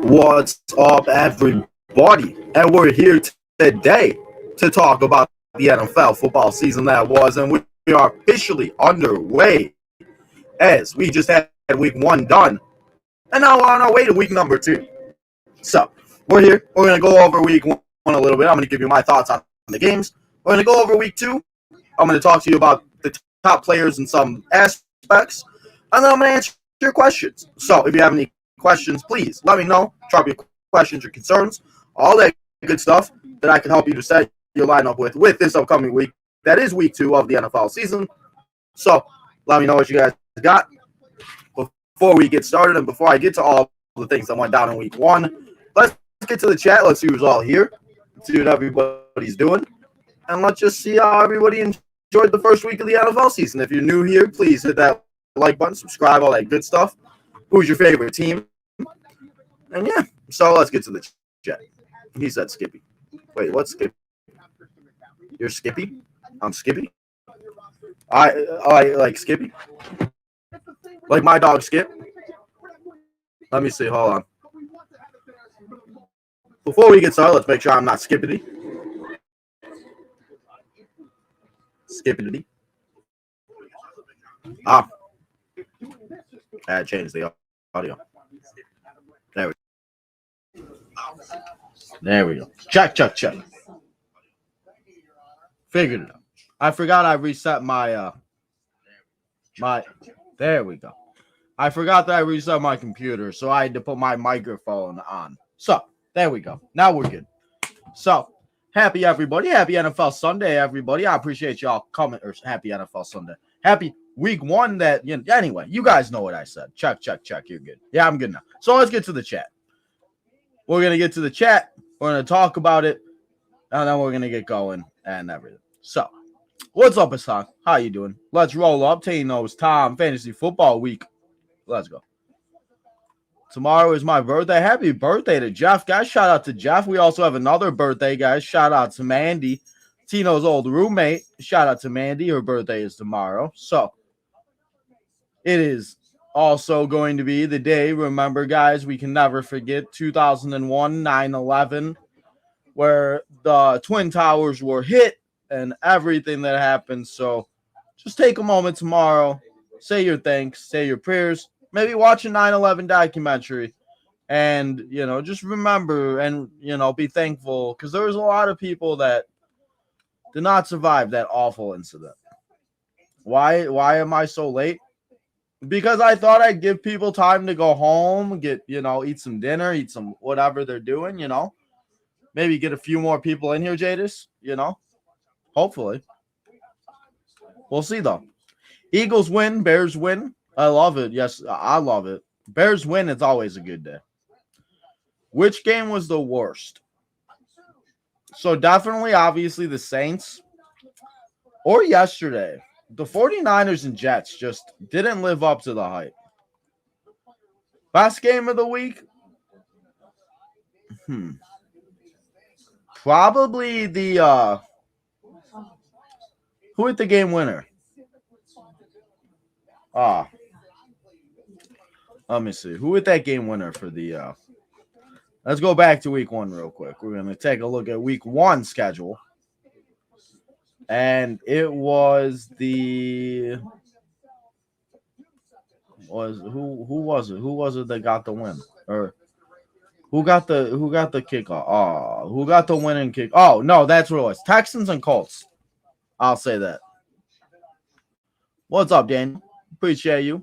What's up, everybody? And we're here today to talk about the NFL football season that was, and we are officially underway as we just had week one done, and now we're on our way to week number two. So, we're here. We're going to go over week one a little bit. I'm going to give you my thoughts on the games. We're going to go over week two. I'm going to talk to you about the top players in some aspects, and then I'm going to answer your questions. So, if you have any questions, please let me know. Drop your questions, your concerns, all that good stuff that I can help you to set your lineup with this upcoming week. That is week two of the NFL season. So let me know what you guys got before we get started, and before I get to all the things that went down in week one. Let's get to the chat. Let's see who's all here. Let's see what everybody's doing, and let's just see how everybody enjoyed the first week of the NFL season. If you're new here, please hit that like button, subscribe, all that good stuff. Who's your favorite team? And yeah, so let's get to the chat. He said Skippy. Wait, what's Skippy? You're Skippy? I'm Skippy? I like Skippy? Like my dog Skip? Let me see, hold on. Before we get started, let's make sure I'm not Skippity. Skippity. I changed the audio. There we go. Check. Figured it out. I forgot I reset my there we go. I forgot that I reset my computer, so I had to put my microphone on. So, there we go. Now we're good. So, happy everybody. Happy NFL Sunday, everybody. I appreciate y'all coming. Or happy NFL Sunday. Happy week one that, anyway, you guys know what I said. Check. You're good. Yeah, I'm good now. So, let's get to the chat. We're going to get to the chat. We're going to talk about it. And then we're going to get going and everything. So, what's up, Hassan? How you doing? Let's roll up. Tano's Tom Fantasy Football Week. Let's go. Tomorrow is my birthday. Happy birthday to Jeff. Guys, shout out to Jeff. We also have another birthday, guys. Shout out to Mandy, Tino's old roommate. Shout out to Mandy. Her birthday is tomorrow. So, it is also going to be the day. Remember, guys, we can never forget 2001, 9/11, where the Twin Towers were hit and everything that happened. So, just take a moment tomorrow. Say your thanks. Say your prayers. Maybe watch a 9/11 documentary and, just remember and, be thankful because there was a lot of people that did not survive that awful incident. Why am I so late? Because I thought I'd give people time to go home, get, eat some dinner, eat some whatever they're doing, Maybe get a few more people in here, Jadis, Hopefully. We'll see, though. Eagles win, Bears win. I love it. Yes, I love it. Bears win, it's always a good day. Which game was the worst? So definitely, obviously, the Saints. Or yesterday. The 49ers and Jets just didn't live up to the hype. Best game of the week? Probably the who hit the game winner? Let me see. Who hit that game winner for the let's go back to week one real quick. We're gonna take a look at week one schedule. And it was who was it? Who was it that got the win? Or who got the kickoff? Oh, who got the winning kick? Oh, no, that's what it was. Texans and Colts. I'll say that. What's up, Daniel? Appreciate you.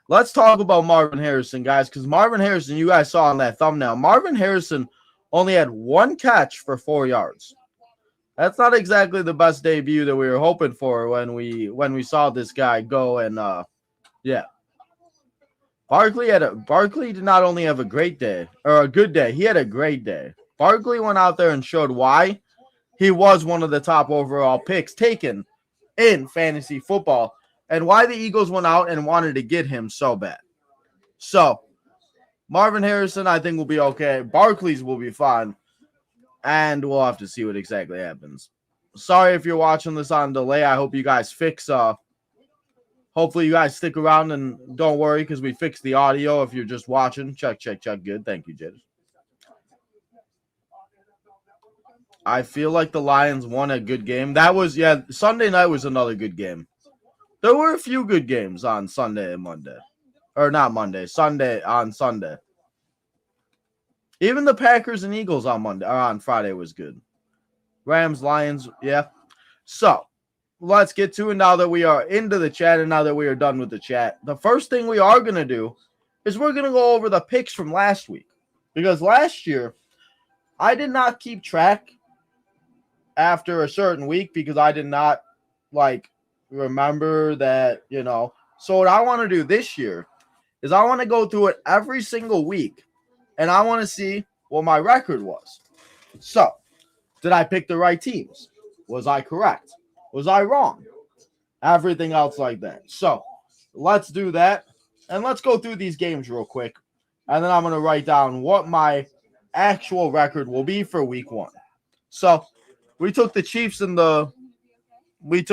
Let's talk about Marvin Harrison, guys, because Marvin Harrison, you guys saw on that thumbnail, Marvin Harrison only had one catch for 4 yards. That's not exactly the best debut that we were hoping for when we saw this guy go and yeah. Barkley did not only have a great day or a good day, he had a great day. Barkley went out there and showed why he was one of the top overall picks taken in fantasy football and why the Eagles went out and wanted to get him so bad. So, Marvin Harrison, I think, will be okay. Barkley's will be fine. And we'll have to see what exactly happens. Sorry if you're watching this on delay. I hope you guys fix Hopefully you guys stick around and don't worry because we fixed the audio. If you're just watching, check. Good. Thank you, Jed. I feel like the Lions won a good game. Sunday night was another good game. There were a few good games on Sunday and Monday. Or not Monday, Sunday on Sunday. Even the Packers and Eagles on Friday was good. Rams, Lions, yeah. So, let's get to it now that we are into the chat and now that we are done with the chat. The first thing we are going to do is we're going to go over the picks from last week. Because last year, I did not keep track after a certain week because I did not, remember that, So, what I want to do this year is I want to go through it every single week, and I want to see what my record was. So, did I pick the right teams? Was I correct? Was I wrong? Everything else like that. So, let's do that, and let's go through these games real quick, and then I'm going to write down what my actual record will be for week 1. So, we took the Chiefs to beat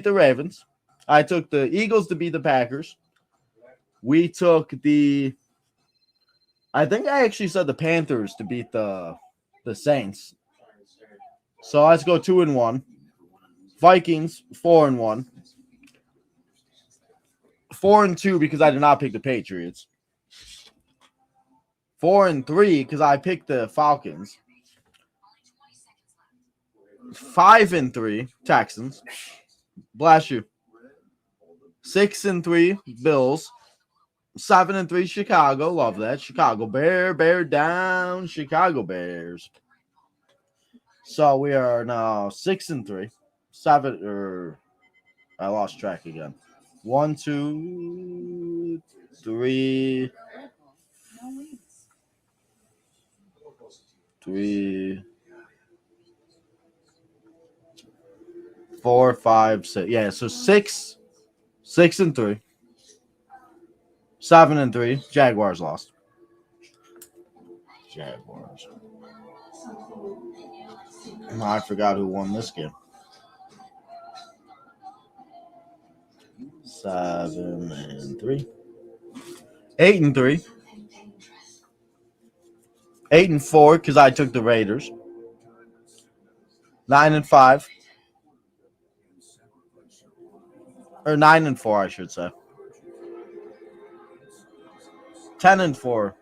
the Ravens. I took the Eagles to beat the Packers. We took I think I actually said the Panthers to beat the Saints. So let's go 2-1. Vikings 4-1. 4-2 because I did not pick the Patriots. 4-3 because I picked the Falcons. 5-3 Texans. Bless you. 6-3 Bills. 7-3 Chicago. Love that. Chicago Bear down. Chicago Bears. So we are now 6-3. I lost track again. 1, 2, 3. 4, 5, 6. Yeah, so 6-3. 7-3. Jaguars lost. Jaguars. I forgot who won this game. 7-3. 8-3. 8-4 because I took the Raiders. 9-5. Or 9-4, I should say. 10-4.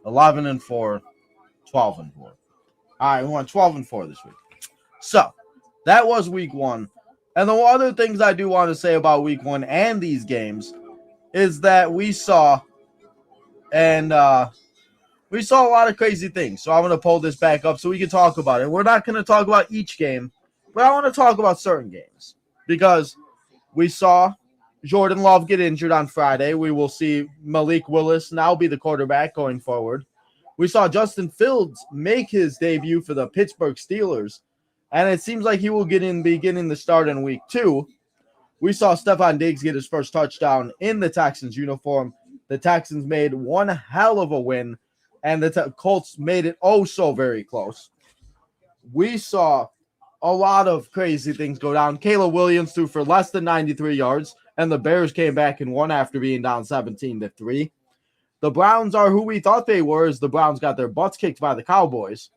11-4. 12-4. All right, we won 12-4 this week. So that was week 1. And the other things I do want to say about week 1 and these games is that we saw a lot of crazy things. So I'm going to pull this back up so we can talk about it. We're not going to talk about each game, but I want to talk about certain games because we saw Jordan Love get injured on Friday. We will see Malik Willis now be the quarterback going forward. We saw Justin Fields make his debut for the Pittsburgh Steelers, and it seems like he will be getting the start in week 2. We saw Stephon Diggs get his first touchdown in the Texans uniform. The Texans made one hell of a win, and the Colts made it oh so very close. We saw a lot of crazy things go down. Caleb Williams threw for less than 93 yards, and the Bears came back and won after being down 17-3. The Browns are who we thought they were, as the Browns got their butts kicked by the Cowboys.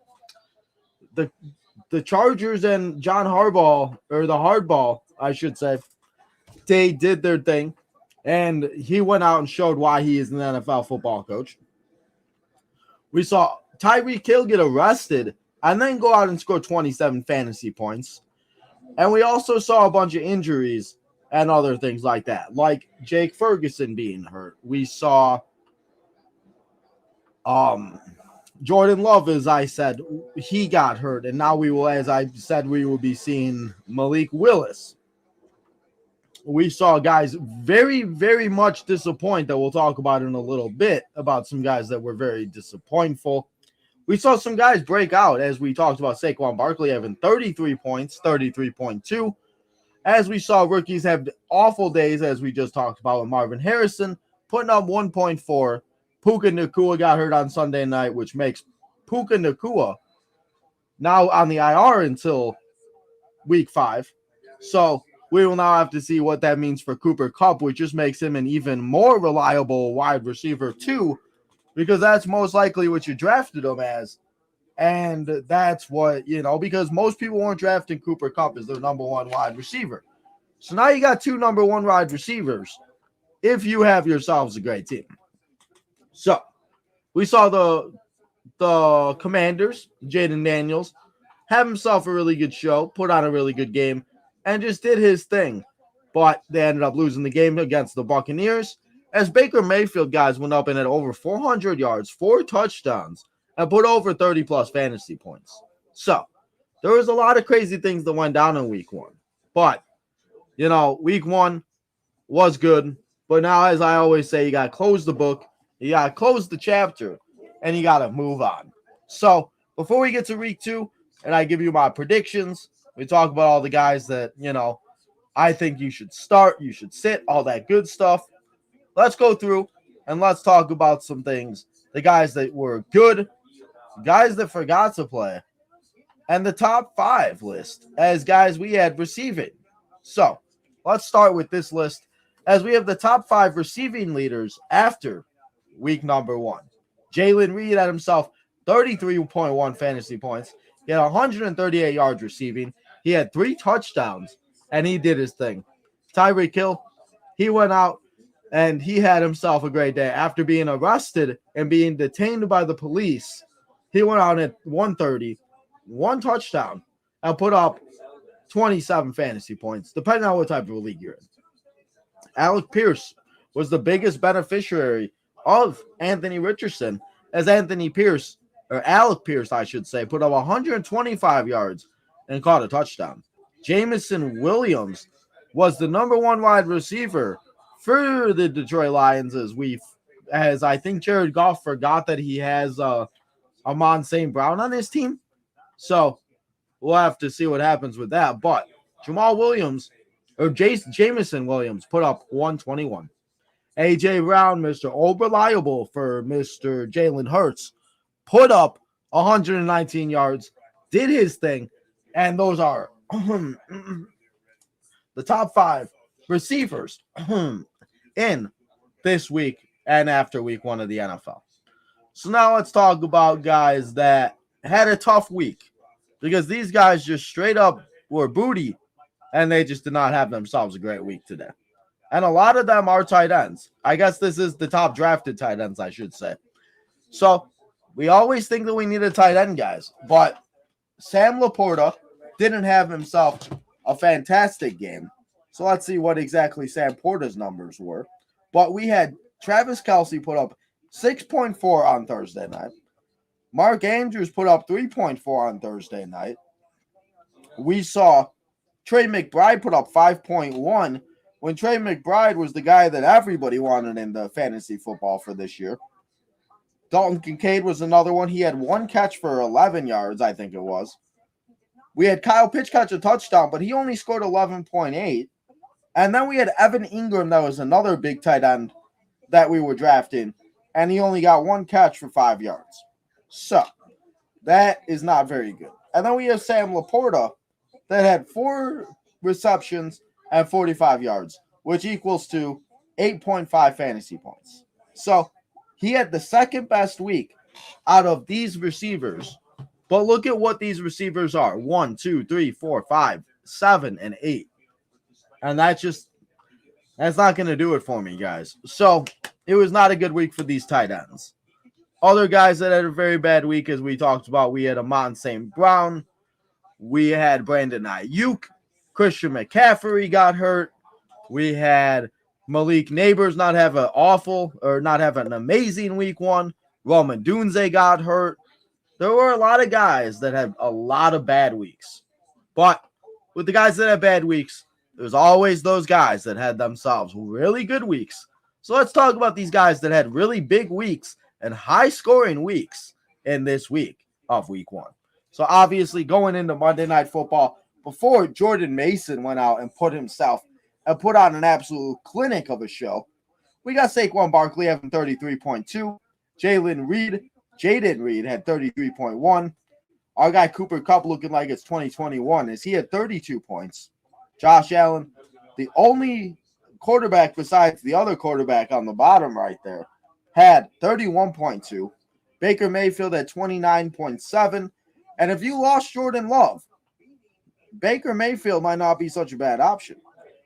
The Chargers and John Harbaugh, or the Hardball, I should say, they did their thing, and he went out and showed why he is an NFL football coach. We saw Tyreek Hill get arrested and then go out and score 27 fantasy points. And we also saw a bunch of injuries and other things like that, like Jake Ferguson being hurt. We saw Jordan Love, as I said, he got hurt. And now we will be seeing Malik Willis. We saw guys very, very much disappoint that we'll talk about in a little bit about some guys that were very disappointful. We saw some guys break out, as we talked about Saquon Barkley having 33 points, 33.2. As we saw rookies have awful days, as we just talked about with Marvin Harrison, putting up 1.4. Puka Nacua got hurt on Sunday night, which makes Puka Nacua now on the IR until week 5. So we will now have to see what that means for Cooper Kupp, which just makes him an even more reliable wide receiver too, because that's most likely what you drafted him as. And that's what, because most people weren't drafting Cooper Kupp as their number one wide receiver. So now you got 2 number one wide receivers if you have yourselves a great team. So we saw the Commanders, Jaden Daniels, have himself a really good show, put on a really good game, and just did his thing. But they ended up losing the game against the Buccaneers as Baker Mayfield guys went up and had over 400 yards, 4 touchdowns, and put over 30-plus fantasy points. So there was a lot of crazy things that went down in week 1. But, week 1 was good. But now, as I always say, you got to close the book, you got to close the chapter, and you got to move on. So before we get to week 2, and I give you my predictions, we talk about all the guys that, I think you should start, you should sit, all that good stuff. Let's go through and let's talk about some things. The guys that were good, guys that forgot to play, and the top 5 list as guys we had receiving. So let's start with this list as we have the top 5 receiving leaders after week number 1. Jalen Reed had himself 33.1 fantasy points. He had 138 yards receiving. He had 3 touchdowns, and he did his thing. Tyreek Hill, he went out, and he had himself a great day. After being arrested and being detained by the police, he went out at 130, 1 touchdown, and put up 27 fantasy points, depending on what type of a league you're in. Alec Pierce was the biggest beneficiary of Anthony Richardson, as Alec Pierce, I should say, put up 125 yards and caught a touchdown. Jameson Williams was the number 1 wide receiver for the Detroit Lions, as I think Jared Goff forgot that he has Amon St. Brown on his team. So we'll have to see what happens with that. But Jameson Williams put up 121. A.J. Brown, Mr. Old Reliable for Mr. Jalen Hurts, put up 119 yards, did his thing, and those are the top 5 receivers in this week and after week 1 of the NFL. So now let's talk about guys that had a tough week, because these guys just straight up were booty, and they just did not have themselves a great week today. And a lot of them are tight ends. I guess this is the top drafted tight ends, I should say. So we always think that we need a tight end, guys. But Sam Laporta didn't have himself a fantastic game. So let's see what exactly Sam Porta's numbers were. But we had Travis Kelce put up 6.4 on Thursday night. Mark Andrews put up 3.4 on Thursday night. We saw Trey McBride put up 5.1 when Trey McBride was the guy that everybody wanted in the fantasy football for this year. Dalton Kincaid was another one. He had 1 catch for 11 yards, I think it was. We had Kyle Pitts catch a touchdown, but he only scored 11.8. And then we had Evan Ingram, that was another big tight end that we were drafting, and he only got 1 catch for 5 yards. So that is not very good. And then we have Sam Laporta that had 4 receptions and 45 yards, which equals to 8.5 fantasy points. So he had the second best week out of these receivers. But look at what these receivers are. 1, 2, 3, 4, 5, 7, and 8. And that's not going to do it for me, guys. So it was not a good week for these tight ends. Other guys that had a very bad week, as we talked about, we had Amon St. Brown. We had Brandon Ayuk. Christian McCaffrey got hurt. We had Malik Neighbors not have an amazing week 1. Roman Dunze got hurt. There were a lot of guys that had a lot of bad weeks. But with the guys that have bad weeks, there's always those guys that had themselves really good weeks. So let's talk about these guys that had really big weeks and high-scoring weeks in this week of week 1. So obviously going into Monday Night Football, before Jordan Mason went out and put on an absolute clinic of a show, we got Saquon Barkley having 33.2. Jaden Reed had 33.1. Our guy Cooper Kupp looking like it's 2021 is he had 32 points. Josh Allen, the only quarterback besides the other quarterback on the bottom right there, had 31.2. Baker Mayfield at 29.7. And if you lost Jordan Love, Baker Mayfield might not be such a bad option.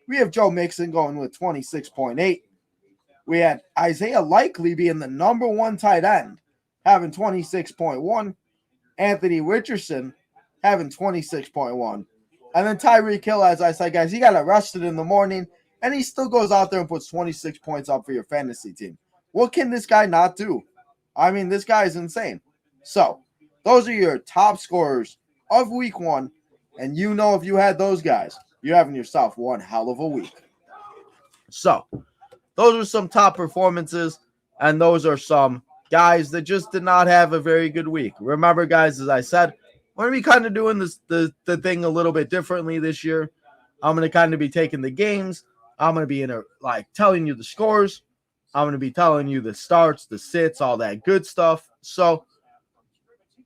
We have Joe Mixon going with 26.8. We had Isaiah Likely being the number one tight end, having 26.1. Anthony Richardson having 26.1. And then Tyreek Hill, as I said, guys, he got arrested in the morning, and he still goes out there and puts 26 points up for your fantasy team. What can this guy not do? I mean, this guy is insane. So, those are your top scorers of week 1. And you know if you had those guys, you're having yourself one hell of a week. So, those are some top performances, and those are some guys that just did not have a very good week. Remember, guys, as I said, we're going to be kind of doing this the thing a little bit differently this year. I'm going to kind of be taking the games. I'm going to be telling you the scores. I'm going to be telling you the starts, the sits, all that good stuff. So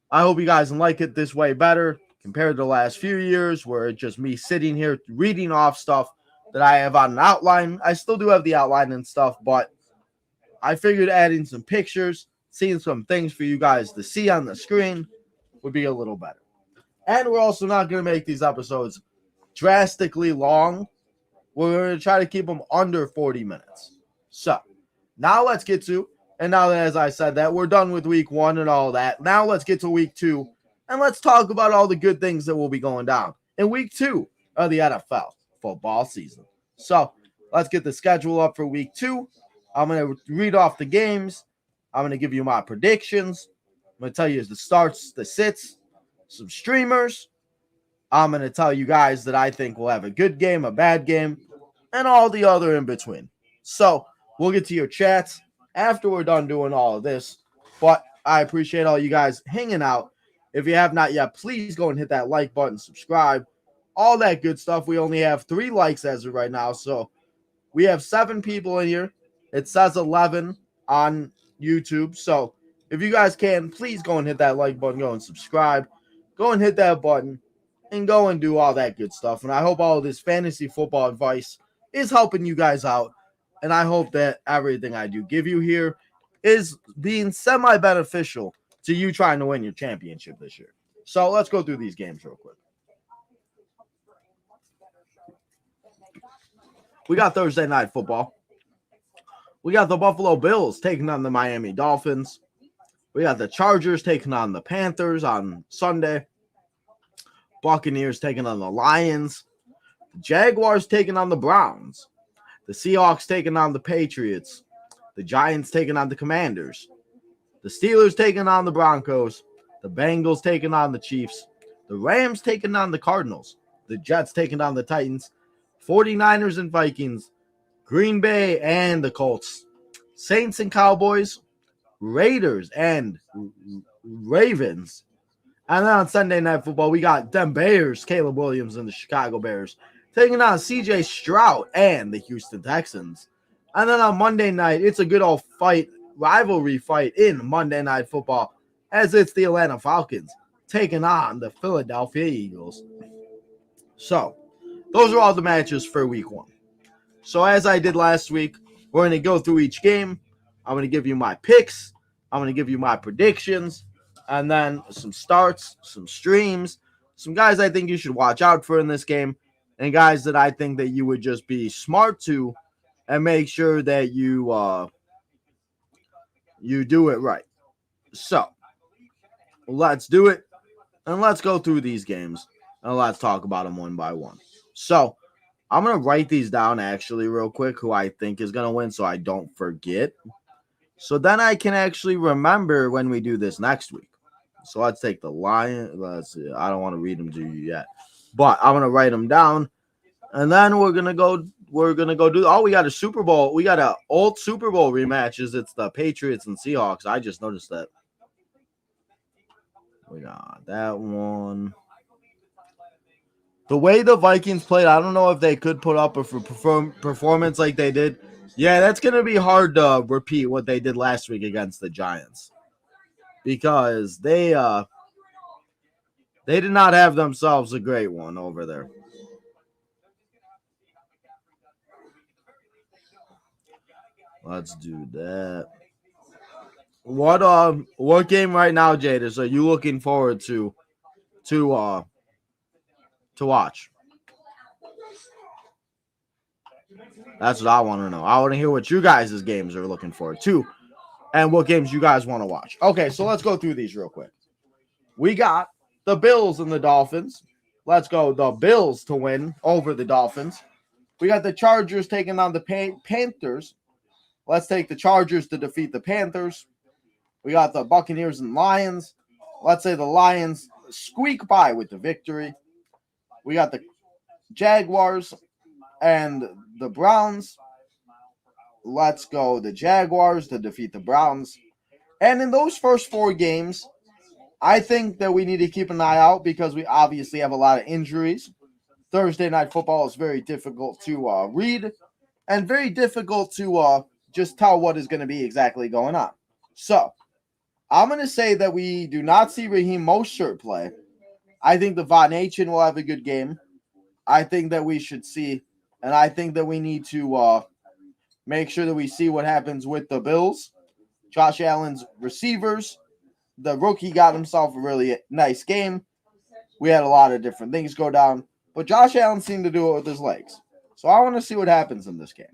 I hope you guys like it this way better compared to the last few years where it's just me sitting here reading off stuff that I have on an outline. I still do have the outline and stuff, but I figured adding some pictures, seeing some things for you guys to see on the screen would be a little better. And we're also not going to make these episodes drastically long. We're going to try to keep them under 40 minutes. So, now let's get to, and now that, as I said that, we're done with week 1 and all that. Now let's get to week 2, and let's talk about all the good things that will be going down in week 2 of the NFL football season. So, let's get the schedule up for week 2. I'm going to read off the games. I'm going to give you my predictions. I'm going to tell you the starts, the sits, some streamers. I'm going to tell you guys that I think we'll have a good game, a bad game, and all the other in between. So, we'll get to your chats after we're done doing all of this. But I appreciate all you guys hanging out. If you have not yet, please go and hit that like button, subscribe, all that good stuff. We only have 3 likes as of right now. So, we have 7 people in here. It says 11 on YouTube. So, if you guys can, please go and hit that like button, go and subscribe, go and hit that button, and go and do all that good stuff. And I hope all of this fantasy football advice is helping you guys out. And I hope that everything I do give you here is being semi-beneficial to you trying to win your championship this year. So let's go through these games real quick. We got Thursday night football. We got the Buffalo Bills taking on the Miami Dolphins. We got the Chargers taking on the Panthers on Sunday. Buccaneers taking on the Lions. The Jaguars taking on the Browns. The Seahawks taking on the Patriots. The Giants taking on the Commanders. The Steelers taking on the Broncos. The Bengals taking on the Chiefs. The Rams taking on the Cardinals. The Jets taking on the Titans. 49ers and Vikings. Green Bay and the Colts. Saints and Cowboys. Raiders and Ravens. And then on Sunday Night Football, we got them Bears, Caleb Williams and the Chicago Bears, taking on C.J. Stroud and the Houston Texans. And then on Monday night, it's a good old rivalry fight in Monday Night Football, as it's the Atlanta Falcons taking on the Philadelphia Eagles. So, those are all the matches for week 1. So, as I did last week, we're going to go through each game. I'm going to give you my picks. I'm going to give you my predictions. And then some starts, some streams, some guys I think you should watch out for in this game, and guys that I think that you would just be smart to and make sure that you do it right. So, let's do it, and let's go through these games, and let's talk about them one by one. So, I'm going to write these down actually real quick, who I think is going to win so I don't forget. So then I can actually remember when we do this next week. So let's take the Lions. Let's see. I don't want to read them to you yet, but I'm going to write them down. And then we're going to go do, we got a Super Bowl. We got an old Super Bowl rematches. It's the Patriots and Seahawks. I just noticed that. We got that one. The way the Vikings played, I don't know if they could put up a performance like they did. Yeah, that's going to be hard to repeat what they did last week against the Giants. Because they They did not have themselves a great one over there. Let's do that. What game right now, Jadis, are you looking forward to watch? That's what I want to know. I want to hear what you guys' games are looking forward to and what games you guys want to watch. Okay, so let's go through these real quick. We got the Bills and the Dolphins. Let's go the Bills to win over the Dolphins. We got the Chargers taking on the Panthers. Let's take the Chargers to defeat the Panthers. We got the Buccaneers and Lions. Let's say the Lions squeak by with the victory. We got the Jaguars and the Browns. Let's go the Jaguars to defeat the Browns. And in those first 4 games, I think that we need to keep an eye out because we obviously have a lot of injuries. Thursday Night Football is very difficult to read and very difficult to just tell what is going to be exactly going on. So, I'm going to say that we do not see Raheem Mostert play. I think the Von Achen will have a good game. I think that we should see, and I think that we need to make sure that we see what happens with the Bills. Josh Allen's receivers. The rookie got himself a really nice game. We had a lot of different things go down, but Josh Allen seemed to do it with his legs. So I want to see what happens in this game.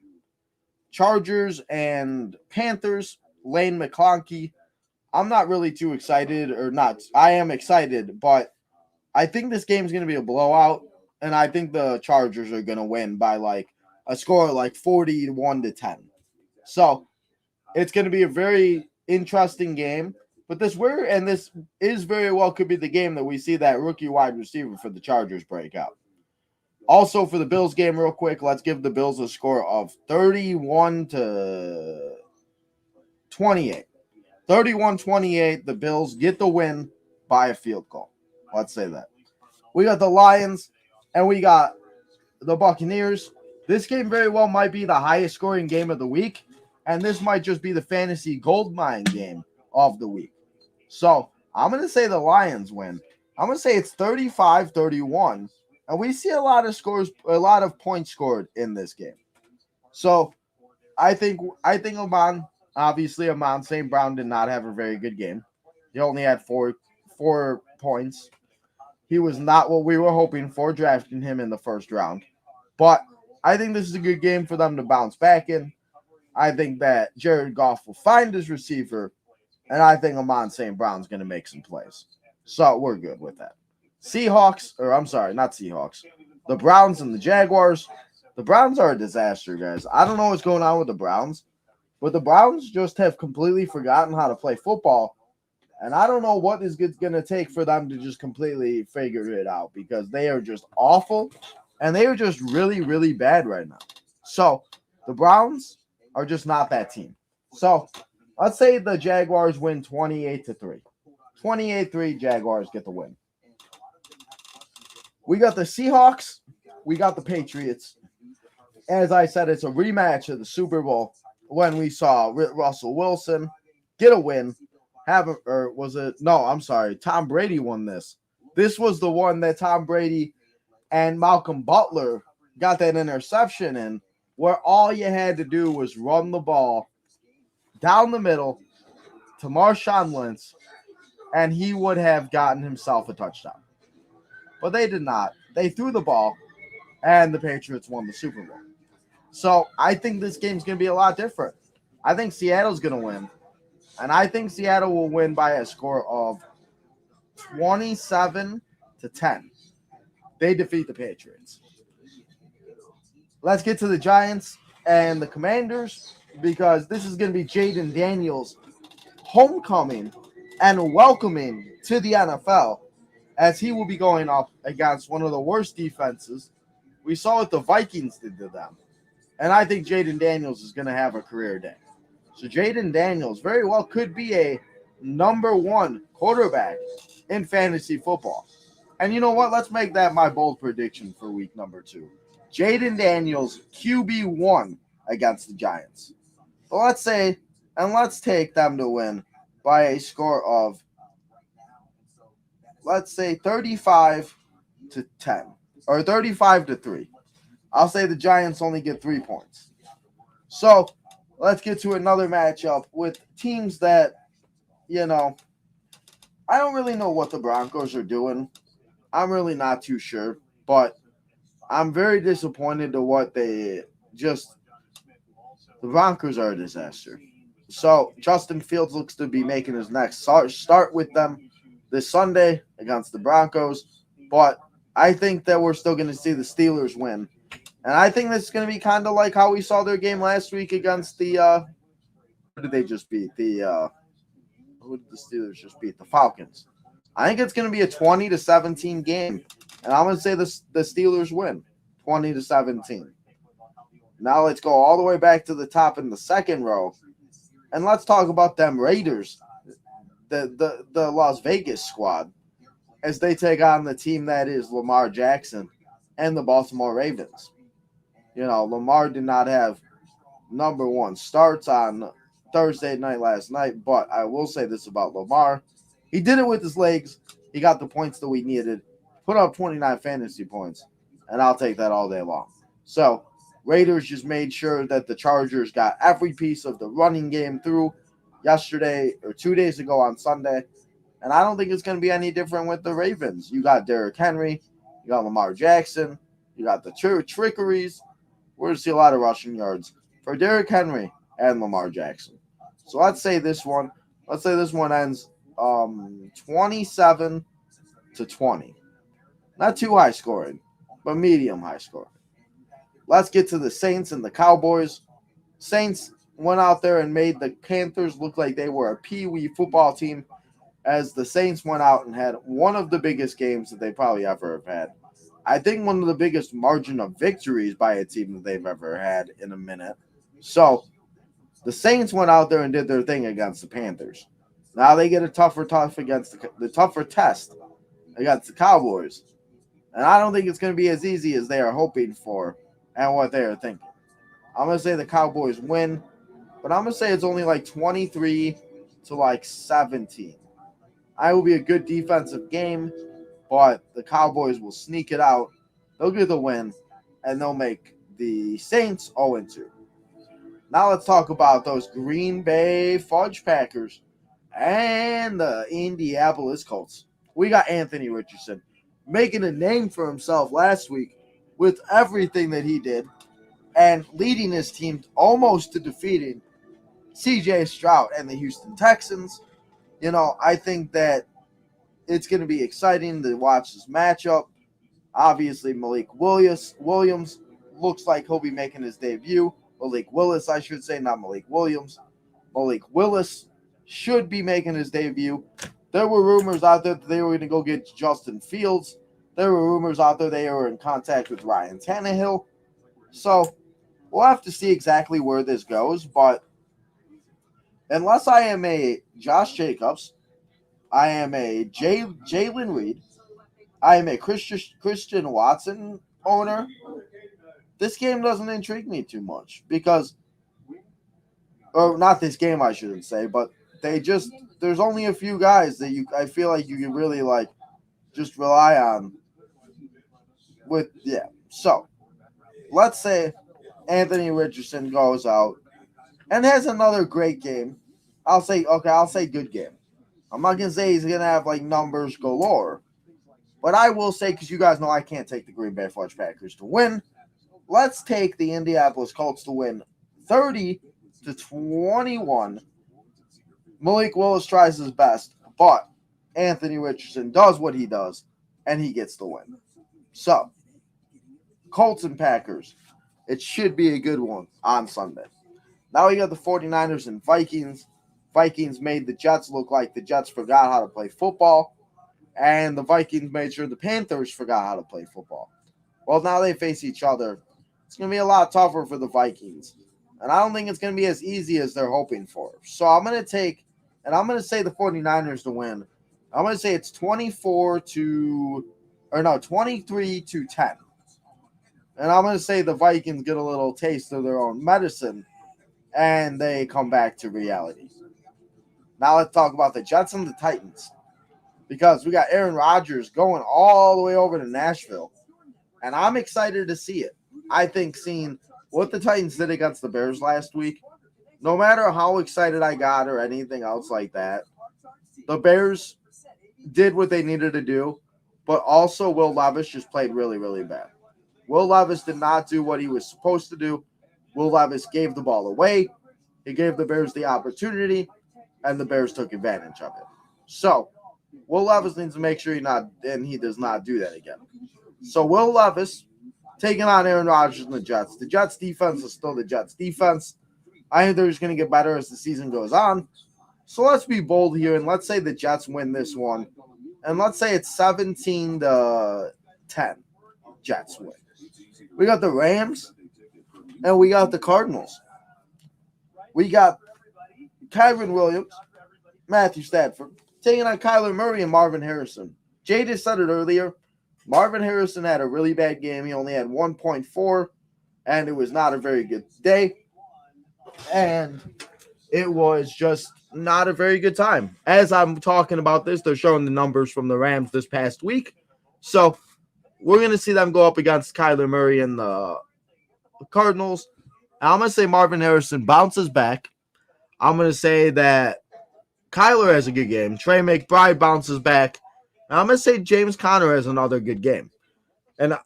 Chargers and Panthers, Lane McConkey. I'm not really too excited, or not. I am excited, but I think this game is going to be a blowout, and I think the Chargers are going to win by like a score like 41-10. So it's going to be a very interesting game. But this is very well could be the game that we see that rookie wide receiver for the Chargers break out. Also for the Bills game, real quick, let's give the Bills a score of 31-28. 31-28, the Bills get the win by a field goal. Let's say that. We got the Lions and we got the Buccaneers. This game very well might be the highest scoring game of the week, and this might just be the fantasy goldmine game of the week. So I'm going to say the Lions win. I'm going to say it's 35-31, and we see a lot of points scored in this game. So I think Amon St. Brown did not have a very good game. He only had four points. He was not what we were hoping for, drafting him in the first round. But I think this is a good game for them to bounce back in. I think that Jared Goff will find his receiver, and I think Amon St. Brown's going to make some plays. So we're good with that. Not Seahawks. The Browns and the Jaguars. The Browns are a disaster, guys. I don't know what's going on with the Browns, but the Browns just have completely forgotten how to play football. And I don't know what is going to take for them to just completely figure it out because they are just awful and they are just really, really bad right now. So the Browns are just not that team. So let's say the Jaguars win 28-3. 28-3, Jaguars get the win. We got the Seahawks. We got the Patriots. As I said, it's a rematch of the Super Bowl when we saw Russell Wilson get a win. Tom Brady won this. This was the one that Tom Brady and Malcolm Butler got that interception in, where all you had to do was run the ball down the middle to Marshawn Lynch, and he would have gotten himself a touchdown. But they did not. They threw the ball, and the Patriots won the Super Bowl. So I think this game's going to be a lot different. I think Seattle's going to win, and I think Seattle will win by a score of 27-10. They defeat the Patriots. Let's get to the Giants and the Commanders, because this is going to be Jayden Daniels' homecoming and welcoming to the NFL, as he will be going up against one of the worst defenses. We saw what the Vikings did to them. And I think Jayden Daniels is going to have a career day. So Jayden Daniels very well could be a number 1 quarterback in fantasy football. And you know what? Let's make that my bold prediction for week number 2. Jayden Daniels, QB1 against the Giants. So let's take them to win by a score of let's say 35-10 or 35-3. I'll say the Giants only get 3 points. So let's get to another matchup with teams that, I don't really know what the Broncos are doing. I'm really not too sure, but I'm very disappointed to what the Broncos are a disaster. So Justin Fields looks to be making his next start with them this Sunday against the Broncos, but I think that we're still going to see the Steelers win. And I think this is going to be kind of like how we saw their game last week against the who did they just beat? Who did the Steelers just beat? The Falcons. I think it's going to be a 20-17 game, and I'm going to say the Steelers win 20-17. Now let's go all the way back to the top in the second row, and let's talk about them Raiders, the Las Vegas squad, as they take on the team that is Lamar Jackson and the Baltimore Ravens. Lamar did not have number one starts on Thursday night last night, but I will say this about Lamar. He did it with his legs. He got the points that we needed, put up 29 fantasy points, and I'll take that all day long. So Raiders just made sure that the Chargers got every piece of the running game through yesterday or 2 days ago on Sunday, and I don't think it's going to be any different with the Ravens. You got Derrick Henry, you got Lamar Jackson, you got the trickeries. We're going to see a lot of rushing yards for Derrick Henry and Lamar Jackson. So let's say this one ends 27-20. Not too high scoring, but medium high scoring. Let's get to the Saints and the Cowboys. Saints went out there and made the Panthers look like they were a peewee football team, as the Saints went out and had one of the biggest games that they probably ever have had. I think one of the biggest margin of victories by a team that they've ever had in a minute. So the Saints went out there and did their thing against the Panthers. Now they get a tougher test against the Cowboys. And I don't think it's going to be as easy as they are hoping for and what they are thinking. I'm going to say the Cowboys win, but I'm going to say it's only like 23-17. I will be a good defensive game, but the Cowboys will sneak it out. They'll get the win, and they'll make the Saints 0-2. Now let's talk about those Green Bay Fudge Packers and the Indianapolis Colts. We got Anthony Richardson making a name for himself last week with everything that he did and leading his team almost to defeating C.J. Stroud and the Houston Texans. I think that it's going to be exciting to watch this matchup. Obviously, Malik Williams looks like he'll be making his debut. Malik Willis, I should say, not Malik Williams. Malik Willis should be making his debut. There were rumors out there that they were going to go get Justin Fields. There were rumors out there they were in contact with Ryan Tannehill. So we'll have to see exactly where this goes. But unless I am a Josh Jacobs, I am a Jalen Reed, I am a Christian Watson owner, this game doesn't intrigue me too much because, or not this game, I shouldn't say, but there's only a few guys that I feel like you can really just rely on So let's say Anthony Richardson goes out and has another great game. I'll say good game. I'm not going to say he's going to have numbers galore, but I will say, because you guys know I can't take the Green Bay Fudge Packers to win, let's take the Indianapolis Colts to win 30-21. Malik Willis tries his best, but Anthony Richardson does what he does, and he gets the win. So, Colts and Packers, it should be a good one on Sunday. Now we got the 49ers and Vikings. Vikings made the Jets look like the Jets forgot how to play football, and the Vikings made sure the Panthers forgot how to play football. Well, now they face each other. It's going to be a lot tougher for the Vikings, and I don't think it's going to be as easy as they're hoping for. So I'm going to say the 49ers to win. I'm going to say it's 23-10. And I'm going to say the Vikings get a little taste of their own medicine, and they come back to reality. Now let's talk about the Jets and the Titans. because we got Aaron Rodgers going all the way over to Nashville. And I'm excited to see it. I think seeing what the Titans did against the Bears last week, no matter how excited I got or anything else like that, the Bears did what they needed to do, but also Will Levis just played really, really bad. Will Levis did not do what he was supposed to do. Will Levis gave the ball away. He gave the Bears the opportunity, and the Bears took advantage of it. So, Will Levis needs to make sure he does not do that again. So, Will Levis taking on Aaron Rodgers and the Jets. The Jets defense is still the Jets defense. I think they're just going to get better as the season goes on. So let's be bold here, and let's say the Jets win this one. And let's say it's 17-10. Jets win. We got the Rams, and we got the Cardinals. We got Kyren Williams, Matthew Stafford, taking on Kyler Murray and Marvin Harrison. Jay just said it earlier. Marvin Harrison had a really bad game. He only had 1.4, and it was not a very good day. And it was just not a very good time. As I'm talking about this, they're showing the numbers from the Rams this past week. So we're going to see them go up against Kyler Murray and the Cardinals. I'm going to say Marvin Harrison bounces back. I'm going to say that Kyler has a good game. Trey McBride bounces back. And I'm going to say James Conner has another good game. And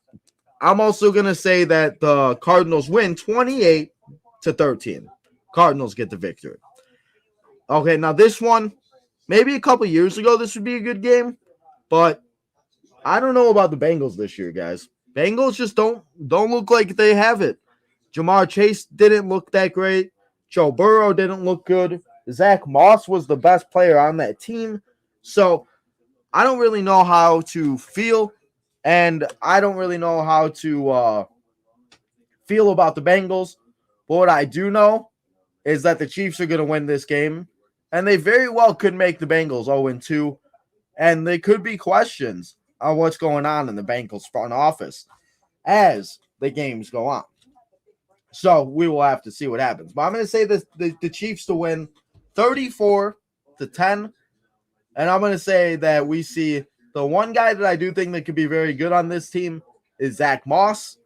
I'm also going to say that the Cardinals win 28-13. Cardinals get the victory. Okay, now this one, maybe a couple years ago, this would be a good game. But I don't know about the Bengals this year, guys. Bengals just don't look like they have it. Jamar Chase didn't look that great. Joe Burrow didn't look good. Zach Moss was the best player on that team. So I don't really know how to feel, and I don't really know how to feel about the Bengals. But what I do know is that the Chiefs are going to win this game, and they very well could make the Bengals 0-2, and there could be questions on what's going on in the Bengals front office as the games go on. So we will have to see what happens. But I'm going to say the Chiefs to win 34-10. And I'm going to say that we see the one guy that I do think that could be very good on this team is Zach Moss.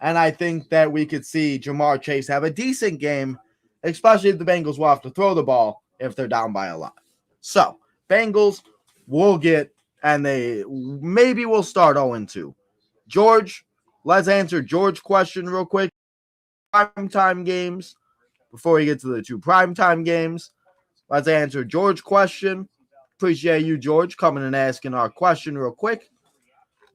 And I think that we could see Jamar Chase have a decent game, especially if the Bengals will have to throw the ball if they're down by a lot. So Bengals will get, and they maybe will start 0-2. George, let's answer George's question real quick. Primetime games. Before we get to the two primetime games, let's answer George's question. Appreciate you, George, coming and asking our question real quick.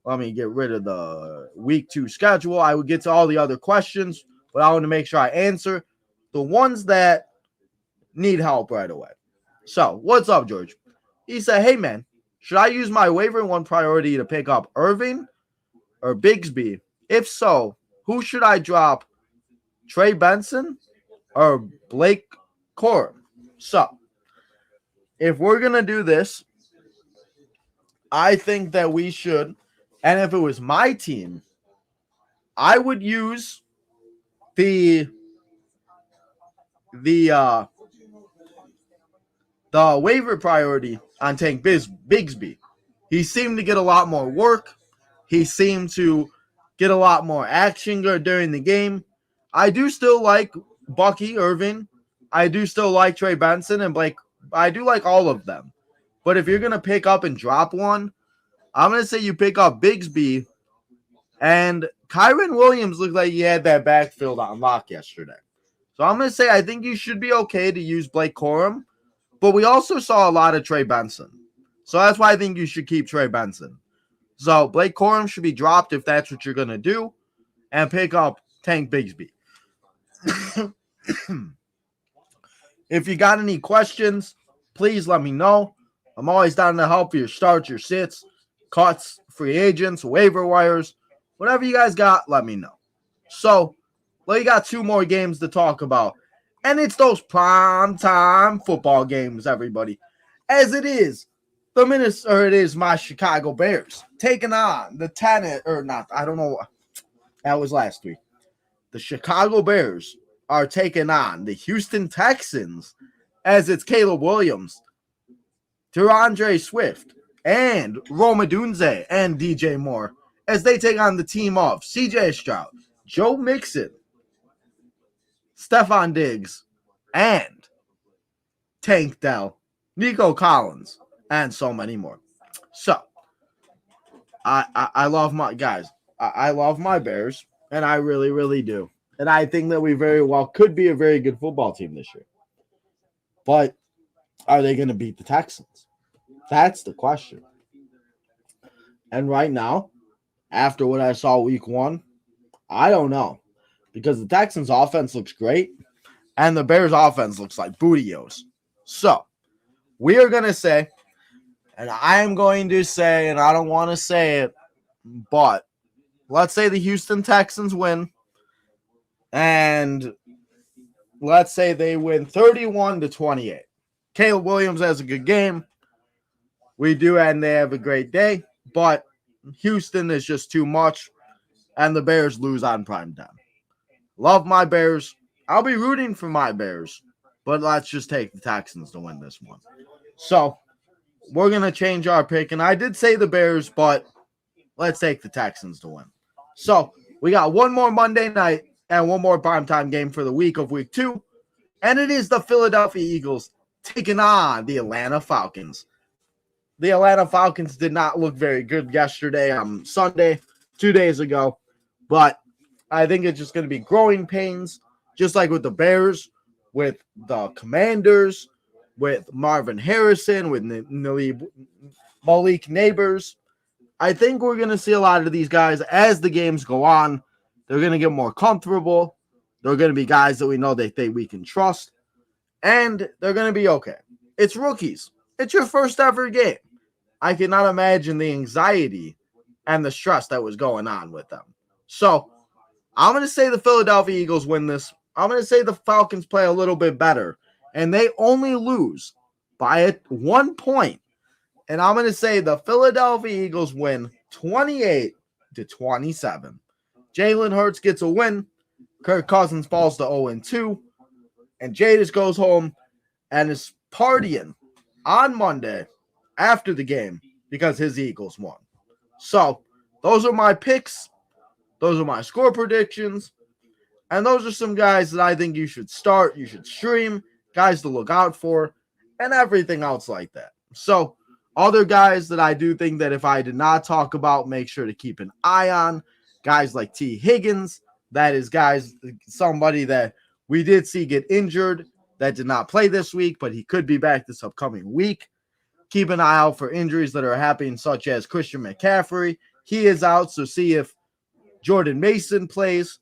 Let me get rid of the week 2 schedule. I will get to all the other questions, but I want to make sure I answer the ones that need help right away. So, what's up, George? He said, hey, man, should I use my waiver one priority to pick up Irving or Bigsby? If so, who should I drop, Trey Benson or Blake Corum? So, if we're going to do this, I think that we should, and if it was my team, I would use the waiver priority on Tank Bigsby. He seemed to get a lot more work. He seemed to get a lot more action during the game. I do still like Bucky Irving. I do still like Trey Benson and Blake. I do like all of them. But if you're going to pick up and drop one, I'm going to say you pick up Bigsby. And Kyren Williams looked like he had that backfield on lock yesterday. So I'm going to say I think you should be okay to use Blake Corum. But we also saw a lot of Trey Benson. So that's why I think you should keep Trey Benson. So Blake Corum should be dropped if that's what you're going to do. And pick up Tank Bigsby. If you got any questions, please let me know. I'm always down to help your starts, your sits, cuts, free agents, waiver wires, whatever you guys got, let me know. So, we got 2 more games to talk about. And it's those primetime football games, everybody. As it is, it is my Chicago Bears taking on the that was last week. The Chicago Bears are taking on the Houston Texans as it's Caleb Williams, DeAndre Swift, and Roma Dunze and DJ Moore as they take on the team of CJ Stroud, Joe Mixon, Stephon Diggs, and Tank Dell, Nico Collins, and so many more. So, I love my guys. I love my Bears, and I really, really do. And I think that we very well could be a very good football team this year. But are they going to beat the Texans? That's the question. And right now, after what I saw week 1, I don't know. Because the Texans' offense looks great, and the Bears' offense looks like bootios. So, we are going to say, and I am going to say, and I don't want to say it, but let's say the Houston Texans win, and let's say they win 31-28. Caleb Williams has a good game. We do, and they have a great day, but Houston is just too much, and the Bears lose on prime time. Love my Bears. I'll be rooting for my Bears, but let's just take the Texans to win this one. So, we're going to change our pick, and I did say the Bears, but let's take the Texans to win. So, we got one more Monday night and one more primetime game for the week of week 2, and it is the Philadelphia Eagles taking on the Atlanta Falcons. The Atlanta Falcons did not look very good yesterday on Sunday, 2 days ago, but I think it's just going to be growing pains, just like with the Bears, with the Commanders, with Marvin Harrison, with Malik Neighbors. I think we're going to see a lot of these guys as the games go on. They're going to get more comfortable. They're going to be guys that we know we can trust, and they're going to be okay. It's rookies. It's your first ever game. I cannot imagine the anxiety and the stress that was going on with them. So, I'm going to say the Philadelphia Eagles win this. I'm going to say the Falcons play a little bit better, and they only lose by 1 point. And I'm going to say the Philadelphia Eagles win 28-27. Jalen Hurts gets a win. Kirk Cousins falls to 0-2. And Jadis goes home and is partying on Monday after the game because his Eagles won. So, those are my picks. Those are my score predictions. And those are some guys that I think you should start, you should stream, guys to look out for, and everything else like that. So, other guys that I do think that if I did not talk about, make sure to keep an eye on. Guys like T. Higgins. That is somebody that we did see get injured that did not play this week, but he could be back this upcoming week. Keep an eye out for injuries that are happening, such as Christian McCaffrey. He is out, so see if Jordan Mason plays.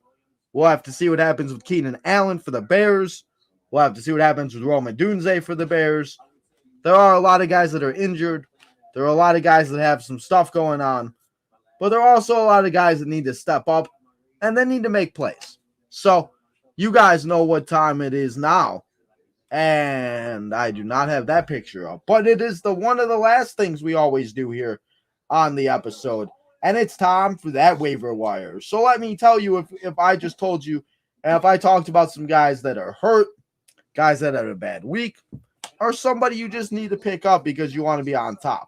We'll have to see what happens with Keenan Allen for the Bears. We'll have to see what happens with Roma Dunze for the Bears. There are a lot of guys that are injured. There are a lot of guys that have some stuff going on. But there are also a lot of guys that need to step up and they need to make plays. So you guys know what time it is now. And I do not have that picture up. But it is one of the last things we always do here on the episode. And it's time for that waiver wire. So let me tell you, if I just told you, and if I talked about some guys that are hurt, guys that had a bad week, or somebody you just need to pick up because you want to be on top.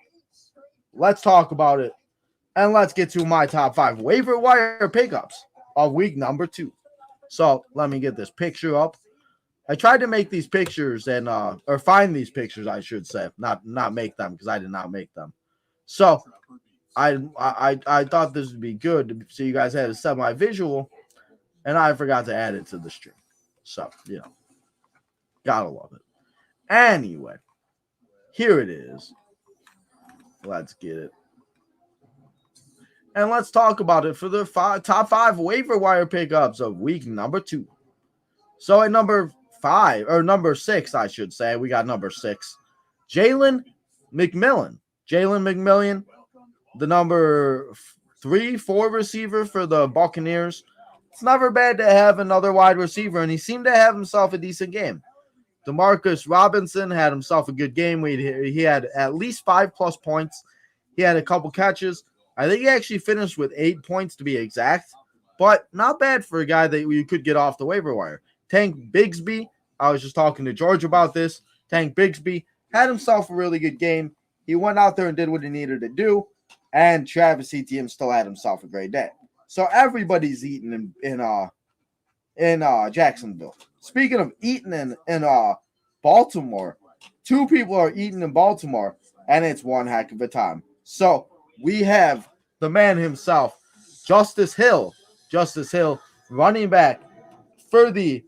Let's talk about it. And let's get to my top 5 waiver wire pickups of week number 2. So let me get this picture up. I tried to make these pictures or find these pictures, I should say, not make them because I did not make them. So I thought this would be good so you guys had a semi-visual, and I forgot to add it to the stream. So, gotta love it. Anyway, here it is. Let's get it. And let's talk about it for the top 5 waiver wire pickups of week number 2. So at number 6, I should say, we got number 6, Jalen McMillan. Jalen McMillan, the number 3-4 receiver for the Buccaneers. It's never bad to have another wide receiver, and he seemed to have himself a decent game. Demarcus Robinson had himself a good game. He had at least 5+ points. He had a couple catches. I think he actually finished with 8 points to be exact, but not bad for a guy that you could get off the waiver wire. Tank Bigsby, I was just talking to George about this. Tank Bigsby had himself a really good game. he went out there and did what he needed to do, and Travis Etienne still had himself a great day. So everybody's eating in Jacksonville. Speaking of eating in Baltimore, two people are eating in Baltimore, and it's one heck of a time. So we have the man himself, Justice Hill, running back for the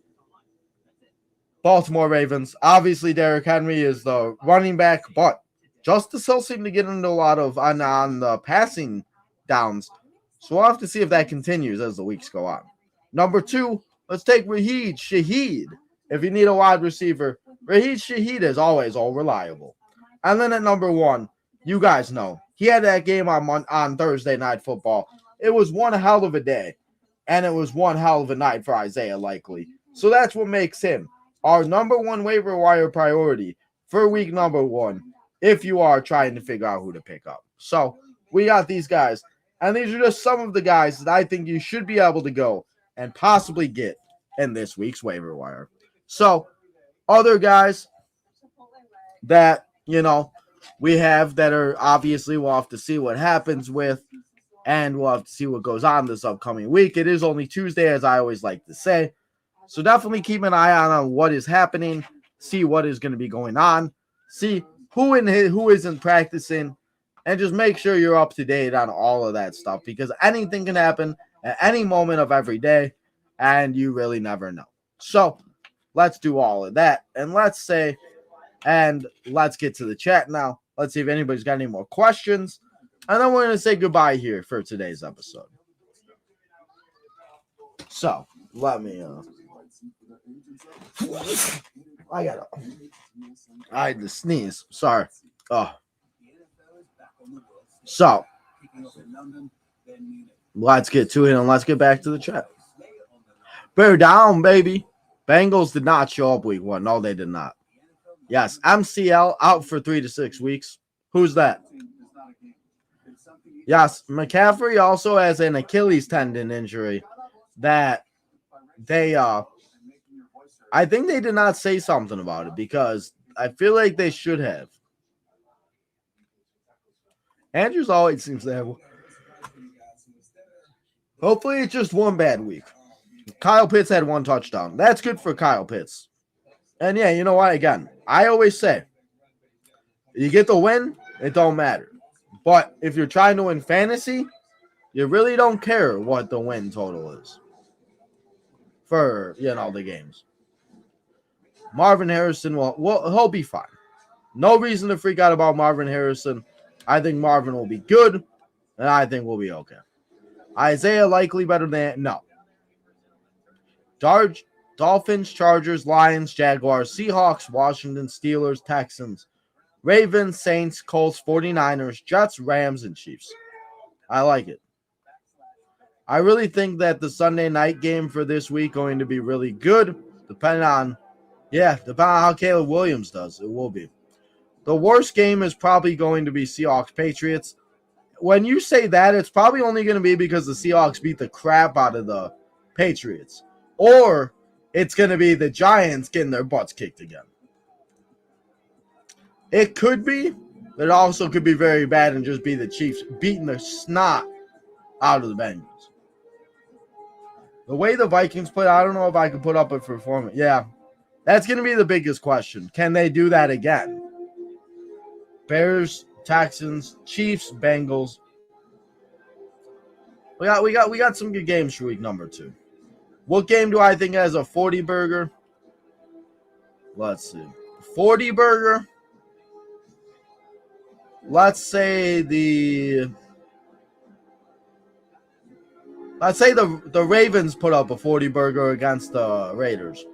Baltimore Ravens. Obviously, Derrick Henry is the running back, but Justice Hill seemed to get into a lot of on the passing downs. So we'll have to see if that continues as the weeks go on. Number 2, let's take Rashid Shaheed. If you need a wide receiver, Rashid Shaheed is always all reliable. And then at number 1, you guys know, he had that game on Thursday Night Football. It was one hell of a day, and it was one hell of a night for Isaiah Likely. So that's what makes him our number 1 waiver wire priority for week number 1 if you are trying to figure out who to pick up. So we got these guys, and these are just some of the guys that I think you should be able to go and possibly get in this week's waiver wire. So other guys that, we have that are obviously we'll have to see what happens with, and we'll have to see what goes on this upcoming week. It is only Tuesday, as I always like to say. So definitely keep an eye on what is happening, see what is going to be going on, see who isn't practicing, and just make sure you're up to date on all of that stuff, because anything can happen at any moment of every day, and you really never know. So let's do all of that, and let's get to the chat now. Let's see if anybody's got any more questions, and then we're going to say goodbye here for today's episode. So let me I had to sneeze. Sorry. Oh. So let's get to it, and let's get back to the chat. Bear down, baby. Bengals did not show up week 1. No, they did not. Yes, MCL out for 3 to 6 weeks. Who's that? Yes, McCaffrey also has an Achilles tendon injury that I think they did not say something about it, because I feel like they should have. Andrews always seems to have. Hopefully it's just one bad week. Kyle Pitts had 1 touchdown. That's good for Kyle Pitts. And yeah, you know what? Again, I always say, you get the win, it don't matter. But if you're trying to win fantasy, you really don't care what the win total is for, the games. Marvin Harrison, he'll be fine. No reason to freak out about Marvin Harrison. I think Marvin will be good, and I think we'll be okay. Isaiah Likely better than, no. Dolphins, Chargers, Lions, Jaguars, Seahawks, Washington, Steelers, Texans, Ravens, Saints, Colts, 49ers, Jets, Rams, and Chiefs. I like it. I really think that the Sunday night game for this week going to be really good, depending on how Caleb Williams does. It will be. The worst game is probably going to be Seahawks-Patriots. When you say that, it's probably only going to be because the Seahawks beat the crap out of the Patriots. Or it's going to be the Giants getting their butts kicked again. It could be. But it also could be very bad and just be the Chiefs beating the snot out of the Bengals. The way the Vikings play, I don't know if I can put up a performance. Yeah, that's going to be the biggest question. Can they do that again? Bears, Texans, Chiefs, Bengals. We got some good games for week number 2. What game do I think has a 40 burger? Let's see. 40 burger. Let's say the Ravens put up a 40 burger against the Raiders.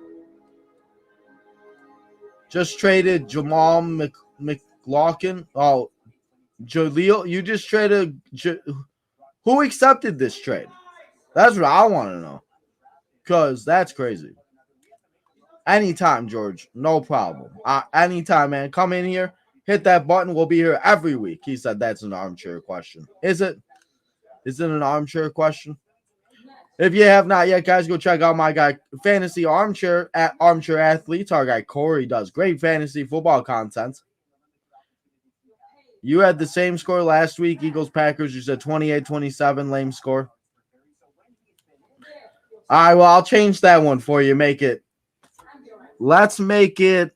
Just traded Jamal McLaughlin. Oh, Jaleel, you just traded. Who accepted this trade? That's what I want to know. Because that's crazy. Anytime, George. No problem. Anytime, man. Come in here. Hit that button. We'll be here every week. He said that's an armchair question. Is it? Is it an armchair question? If you have not yet, guys, go check out my guy, Fantasy Armchair, at Armchair Athletes. Our guy Corey does great fantasy football content. You had the same score last week, Eagles-Packers. You said 28-27, lame score. All right, well, I'll change that one for you. Let's make it.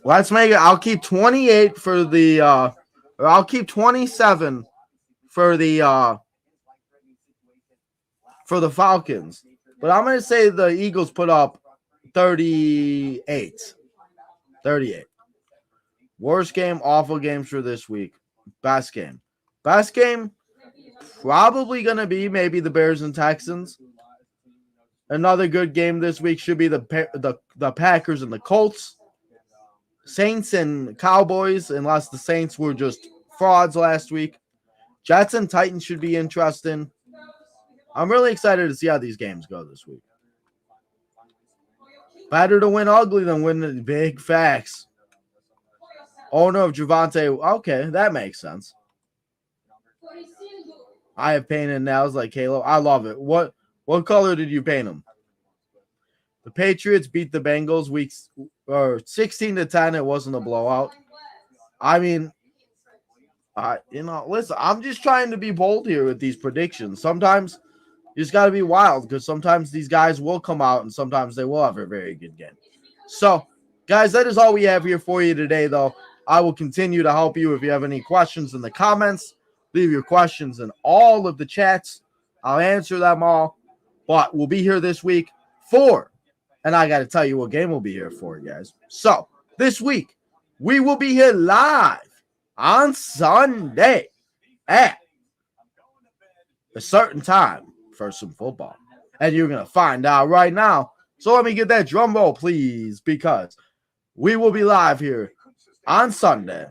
I'll keep 28 for the, or I'll keep 27 for the Falcons. But I'm going to say the Eagles put up 38. 38. Worst game, awful games for this week. Best game. Best game, probably going to be maybe the Bears and Texans. Another good game this week should be the Packers and the Colts. Saints and Cowboys, unless the Saints were just frauds last week. Jets and Titans should be interesting. I'm really excited to see how these games go this week. Better to win ugly than win the big facts. Owner of Javante. Okay, that makes sense. I have painted nails like Halo. I love it. What color did you paint them? The Patriots beat the Bengals 16-10. It wasn't a blowout. I mean, listen, I'm just trying to be bold here with these predictions. Sometimes you just got to be wild because sometimes these guys will come out and sometimes they will have a very good game. So, guys, that is all we have here for you today, though. I will continue to help you if you have any questions in the comments. Leave your questions in all of the chats. I'll answer them all. But we'll be here this week and I got to tell you what game we'll be here for, guys. So, this week, we will be here live on Sunday at a certain time for some football. And you're going to find out right now. So, let me get that drum roll, please, because we will be live here on Sunday.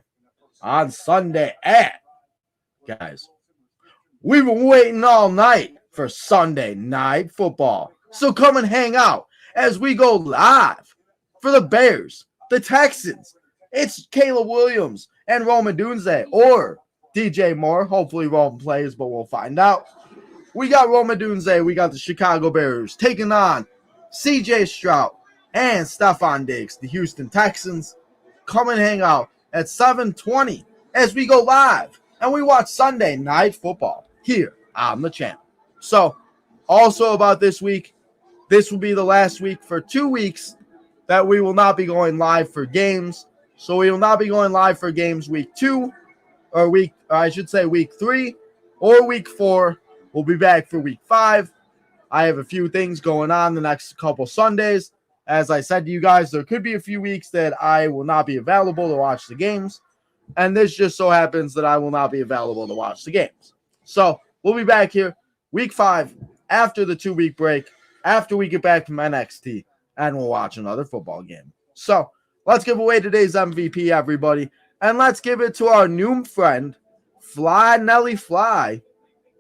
Guys, we've been waiting all night for Sunday night football. So, come and hang out as we go live for the Bears, the Texans. It's Caleb Williams and Rome Odunze or DJ Moore. Hopefully Rome plays, but we'll find out. We got Rome Odunze. We got the Chicago Bears taking on CJ Stroud and Stephon Diggs, the Houston Texans. Come and hang out at 7:20 as we go live and we watch Sunday night football here on the channel. So, also about this week, this will be the last week for 2 weeks that we will not be going live for games. So we will not be going live for games week 3 or week 3 or week 4. We'll be back for week 5. I have a few things going on the next couple Sundays. As I said to you guys, there could be a few weeks that I will not be available to watch the games. And this just so happens that I will not be available to watch the games. So we'll be back here week 5 after the 2-week break, after we get back from NXT, and we'll watch another football game. So let's give away today's MVP, everybody. And let's give it to our new friend, Fly Nelly Fly.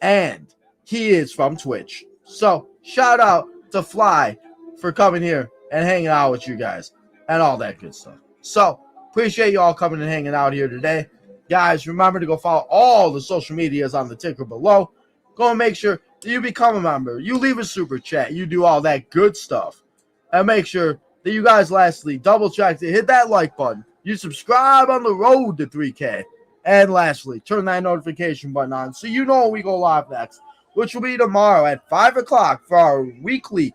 And he is from Twitch. So shout out to Fly for coming here and hanging out with you guys and all that good stuff. So appreciate you all coming and hanging out here today. Guys, remember to go follow all the social medias on the ticker below. Go and make sure that you become a member. You leave a super chat. You do all that good stuff. And make sure that you guys lastly double check to hit that like button. You subscribe on the road to 3K. And lastly, turn that notification button on so you know when we go live next, which will be tomorrow at 5 o'clock for our weekly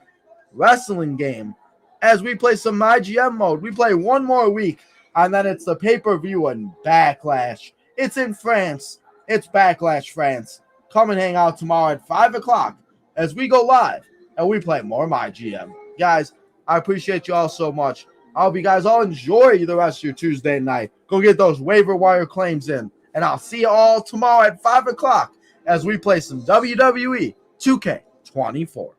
wrestling game. As we play some IGM mode, we play one more week, and then it's the pay-per-view and Backlash. It's in France. It's Backlash France. Come and hang out tomorrow at 5 o'clock as we go live and we play more MyGM. Guys, I appreciate you all so much. I hope you guys all enjoy the rest of your Tuesday night. Go get those waiver wire claims in. And I'll see you all tomorrow at 5 o'clock as we play some WWE 2K24.